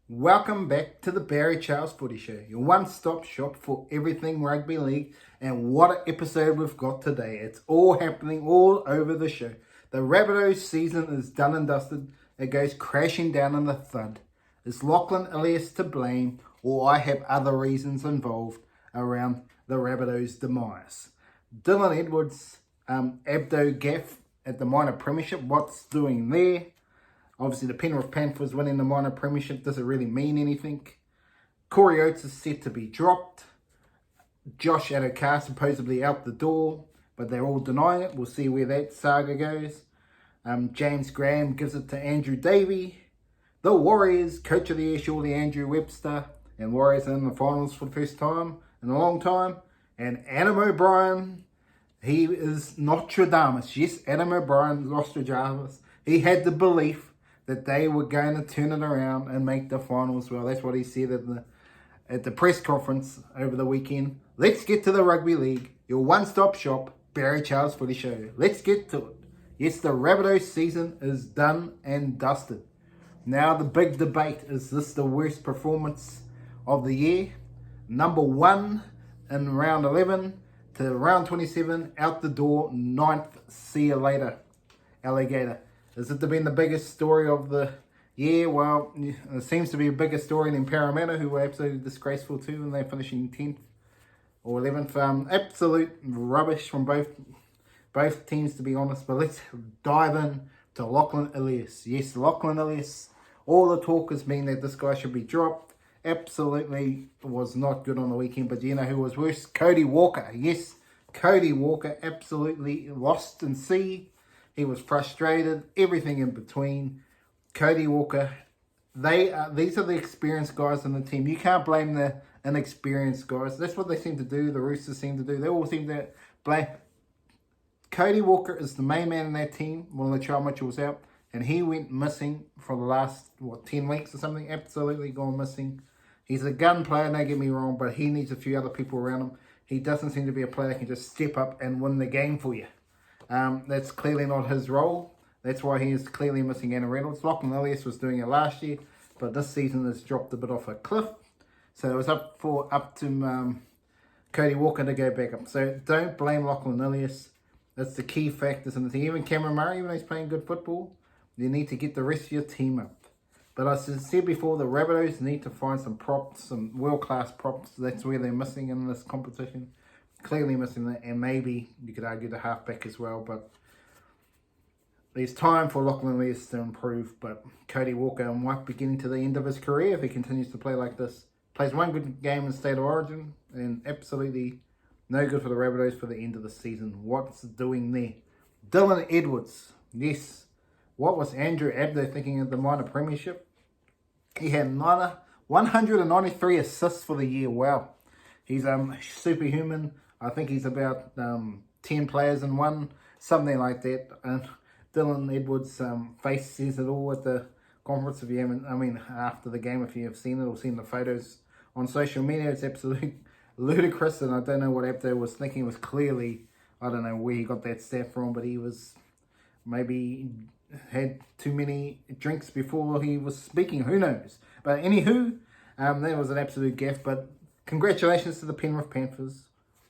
Welcome back to the Barry Charles Footy Show, your one-stop shop for everything rugby league. And what an episode we've got today. It's all happening all over the show. The Rabbitohs season is done and dusted. It goes crashing down in a thud. Is Lachlan Ilias to blame, or I have other reasons involved around the Rabbitohs' demise? Dylan Edwards, Abdo gaffe at the minor premiership. What's doing there? Obviously, the Penrith Panthers winning the minor premiership doesn't really mean anything. Corey Oates is set to be dropped. Josh Addo supposedly out the door, but they're all denying it. We'll see where that saga goes. James Graham gives it to Andrew Davey. The Warriors, coach of the year, surely Andrew Webster. And Warriors are in the finals for the first time in a long time. And Adam O'Brien, he is Nostradamus. Yes, Adam O'Brien, Nostradamus. He had the belief that they were going to turn it around and make the finals. Well, that's what he said at the press conference over the weekend. Let's get to the rugby league, your one-stop shop, Barry Charles Footy Show. Let's get to it. Yes, the Rabbitohs season is done and dusted. Now the big debate, is this the worst performance of the year? Number 1 in round 11 to round 27, out the door, 9th, see you later, alligator. Has it been the biggest story of the year? Well, it seems to be a bigger story than Parramatta, who were absolutely disgraceful too, and they're finishing 10th or 11th. Absolute rubbish from both teams, to be honest. But let's dive in to Lachlan Ilias. Yes, Lachlan Ilias. All the talk has been that this guy should be dropped. Absolutely was not good on the weekend. But you know who was worse? Cody Walker. Yes, Cody Walker absolutely lost in sea. He was frustrated, everything in between. Cody Walker, these are the experienced guys on the team. You can't blame the inexperienced guys. That's what they seem to do. The Roosters seem to do. They all seem to blame. Cody Walker is the main man in that team when Latrell Mitchell was out. And he went missing for the last, 10 weeks or something. Absolutely gone missing. He's a gun player, don't get me wrong, but he needs a few other people around him. He doesn't seem to be a player that can just step up and win the game for you. That's clearly not his role. That's why he is clearly missing Anna Reynolds. Lachlan Ilias was doing it last year, but this season has dropped a bit off a cliff. So it was up to Cody Walker to go back up. So don't blame Lachlan Ilias. That's the key factors in the team. Even Cameron Murray, even though he's playing good football, you need to get the rest of your team up. But as I said before, the Rabbitohs need to find some props, some world-class props. That's where they're missing in this competition. Clearly missing that, and maybe you could argue the halfback as well, but there's time for Lachlan Ilias to improve. But Cody Walker might be getting to the end of his career if he continues to play like this. Plays one good game in State of Origin, and absolutely no good for the Rabbitohs for the end of the season. What's doing there? Dylan Edwards, yes. What was Andrew Abdo thinking of the minor premiership? He had 193 assists for the year. Wow. He's superhuman. I think he's about 10 players in one, something like that. And Dylan Edwards' face says it all at the conference. If you haven't, after the game, if you have seen it or seen the photos on social media, it's absolutely ludicrous. And I don't know what Abdo was thinking. It was clearly, I don't know where he got that stat from, but he was maybe had too many drinks before he was speaking. Who knows? But anywho, that was an absolute gaffe. But congratulations to the Penrith Panthers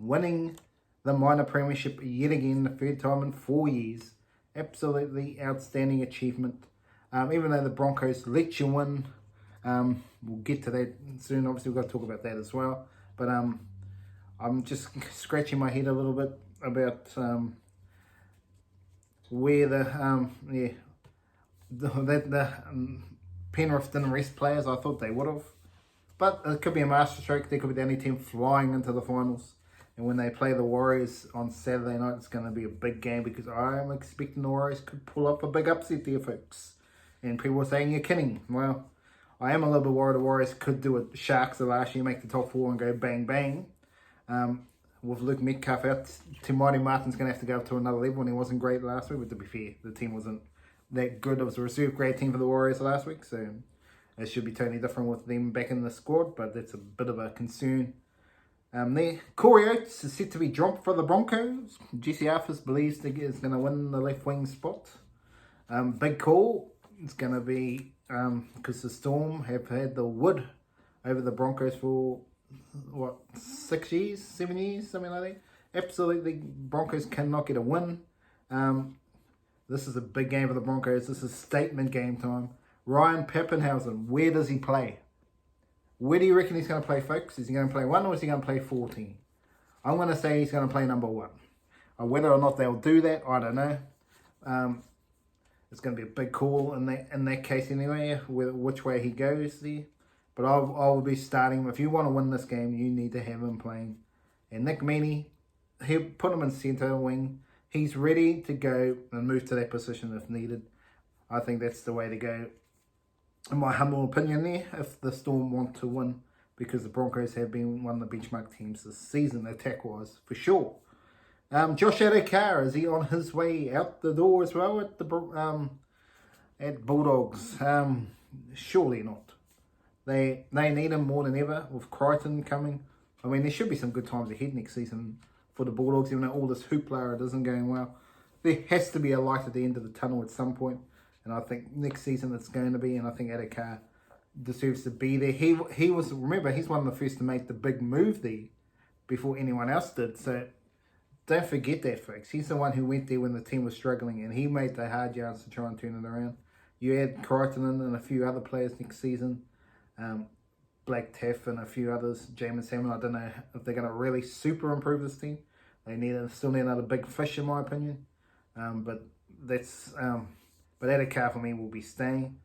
winning the minor premiership yet again, the third time in 4 years. Absolutely outstanding achievement. Even though the Broncos let you win, we'll get to that soon. Obviously, we've got to talk about that as well. But I'm just scratching my head a little bit about where the Penrith didn't rest players. I thought they would have. But it could be a masterstroke. They could be the only team flying into the finals. And when they play the Warriors on Saturday night, it's going to be a big game because I am expecting the Warriors could pull up a big upset there, folks. And people are saying you're kidding. Well, I am a little bit worried the Warriors could do what Sharks did last year, make the top 4 and go bang, bang. With Luke Metcalf out, Tim Martin's going to have to go up to another level, and he wasn't great last week. But to be fair, the team wasn't that good. It was a reserve grade team for the Warriors last week, so it should be totally different with them back in the squad, but that's a bit of a concern. There, Corey Oates is set to be dropped for the Broncos. Jesse Arthurs believes he's going to win the left wing spot. Big call. It's going to be because the Storm have had the wood over the Broncos for, 6 years, 7 years, something like that. Absolutely, Broncos cannot get a win. This is a big game for the Broncos. This is statement game time. Ryan Papenhuyzen, where does he play? Where do you reckon he's going to play, folks? Is he going to play 1 or is he going to play 14? I'm going to say he's going to play number 1. Whether or not they'll do that, I don't know. It's going to be a big call in that case anyway, which way he goes there. But I will be starting him. If you want to win this game, you need to have him playing. And Nick Meaney, he'll put him in centre wing. He's ready to go and move to that position if needed. I think that's the way to go, in my humble opinion there, if the Storm want to win, because the Broncos have been one of the benchmark teams this season, attack-wise, for sure. Josh Addo, is he on his way out the door as well at the at Bulldogs? Surely not. They need him more than ever with Crichton coming. I mean, there should be some good times ahead next season for the Bulldogs, even though all this hoopla isn't going well. There has to be a light at the end of the tunnel at some point, and I think next season it's going to be, and I think Addo deserves to be there. He was, remember, he's one of the first to make the big move there before anyone else did, so don't forget that, folks. He's the one who went there when the team was struggling, and he made the hard yards to try and turn it around. You add Crichton in and a few other players next season, Blake Taff and a few others, James Salmon. I don't know if they're going to really super improve this team. They still need another big fish, in my opinion. But Addo for me will be staying.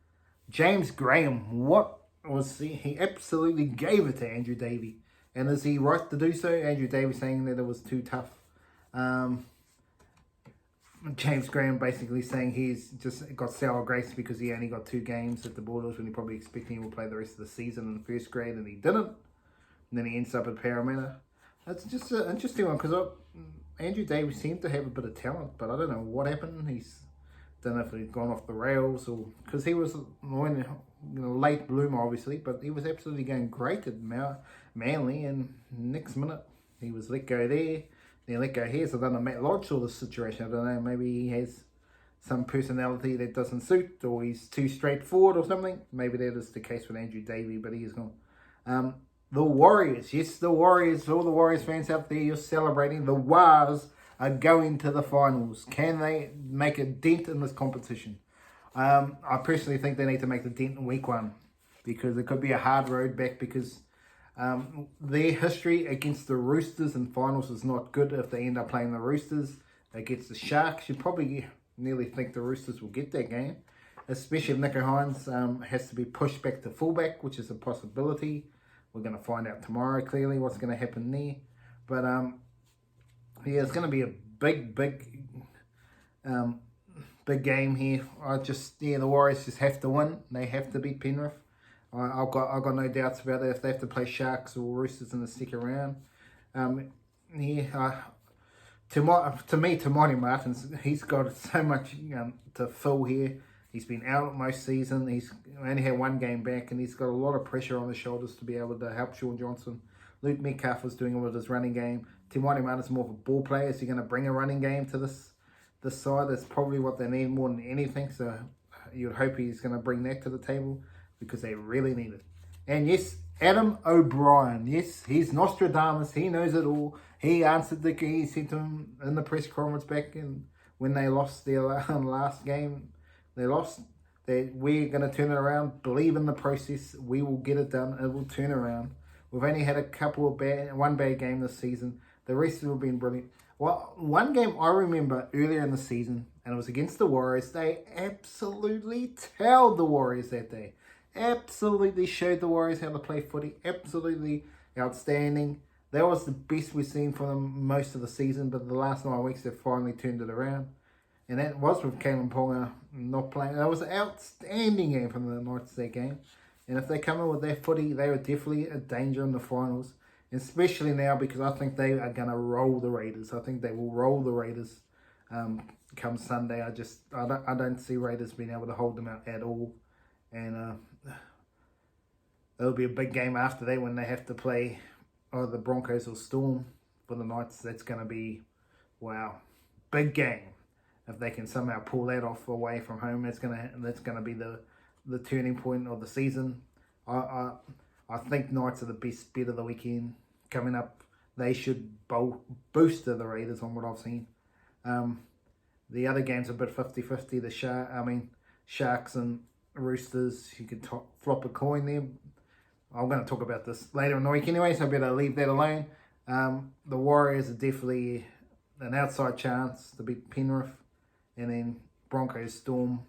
James Graham, what was he absolutely gave it to Andrew Davey. And is he right to do so? Andrew Davey saying that it was too tough. James Graham basically saying he's just got sour grapes because he only got 2 games at the Bulldogs when he probably expected he will play the rest of the season in the first grade, and he didn't. And then he ends up at Parramatta. That's just an interesting one because Andrew Davey seemed to have a bit of talent, but I don't know what happened. Don't know if he's gone off the rails or because he was late bloomer obviously, but he was absolutely going great at Manly, and next minute he was let go there. Then let go here. So I don't know, Matt Lodge saw the situation. I don't know, maybe he has some personality that doesn't suit, or he's too straightforward or something. Maybe that is the case with Andrew Davey, but he is gone. The Warriors, yes, the Warriors, all the Warriors fans out there, you're celebrating. The Wars are going to the finals. Can they make a dent in this competition? I personally think they need to make the dent in week 1 because it could be a hard road back because their history against the Roosters in finals is not good. If they end up playing the Roosters against the Sharks, you probably nearly think the Roosters will get that game, especially if Nico Hines has to be pushed back to fullback, which is a possibility. We're going to find out tomorrow clearly what's going to happen there. But yeah, it's going to be a big game here. The Warriors just have to win. They have to beat Penrith. I've got no doubts about it. If they have to play Sharks or Roosters in the second round, to me, Marty Martins, he's got so much to fill here. He's been out most season. He's only had 1 game back, and he's got a lot of pressure on his shoulders to be able to help Sean Johnson. Luke Metcalf was doing it with his running game. Marty Martins is more of a ball player. Is he going to bring a running game to this side? That's probably what they need more than anything. So you'd hope he's going to bring that to the table, because they really need it. And yes, Adam O'Brien, yes, he's Nostradamus. He knows it all. He answered the key. He said to him in the press conference back when they lost their last game. They lost. We're going to turn it around. Believe in the process. We will get it done. It will turn around. We've only had one bad game this season. The rest have been brilliant. Well, one game I remember earlier in the season, and it was against the Warriors. They absolutely tailed the Warriors that day. Absolutely showed the Warriors how to play footy. Absolutely outstanding. That was the best we've seen from them most of the season, but the last 9 weeks they've finally turned it around. And that was with Kalen Ponga not playing. That was an outstanding game from the Knights, that game. And if they come in with their footy, they were definitely a danger in the finals. Especially now, because I think they are going to roll the Raiders. I think they will roll the Raiders come Sunday. I don't see Raiders being able to hold them out at all. And it'll be a big game after that when they have to play either the Broncos or Storm for the Knights. That's going to be, wow, big game. If they can somehow pull that off away from home, that's going to be the the turning point of the season. I think Knights are the best bet of the weekend coming up. They should boost the Raiders on what I've seen. The other games are a bit 50-50. The Sharks and Roosters, you could flop a coin there. I'm going to talk about this later in the week anyway, so I better leave that alone. The Warriors are definitely an outside chance to beat Penrith. And then Broncos Storm.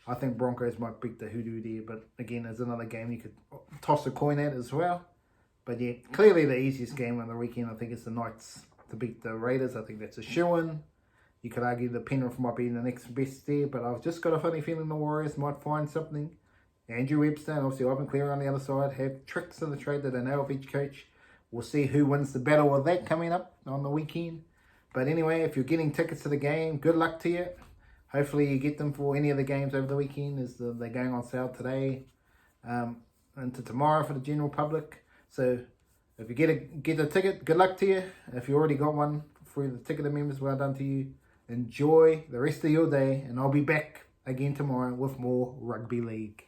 I think Broncos might beat the Hoodoo there, but again, there's another game you could toss a coin at as well. But yeah, clearly the easiest game on the weekend, I think, is the Knights to beat the Raiders. I think that's a shoo-in. You could argue the Penrith might be the next best there, but I've just got a funny feeling the Warriors might find something. Andrew Webster and obviously Ivan Cleary on the other side have tricks in the trade that they know of each coach. We'll see who wins the battle with that coming up on the weekend. But anyway, if you're getting tickets to the game, good luck to you. Hopefully you get them for any of the games over the weekend, as they're going on sale today into tomorrow for the general public. So if you get a ticket, good luck to you. If you already got one for the ticketed members, well done to you. Enjoy the rest of your day, and I'll be back again tomorrow with more rugby league.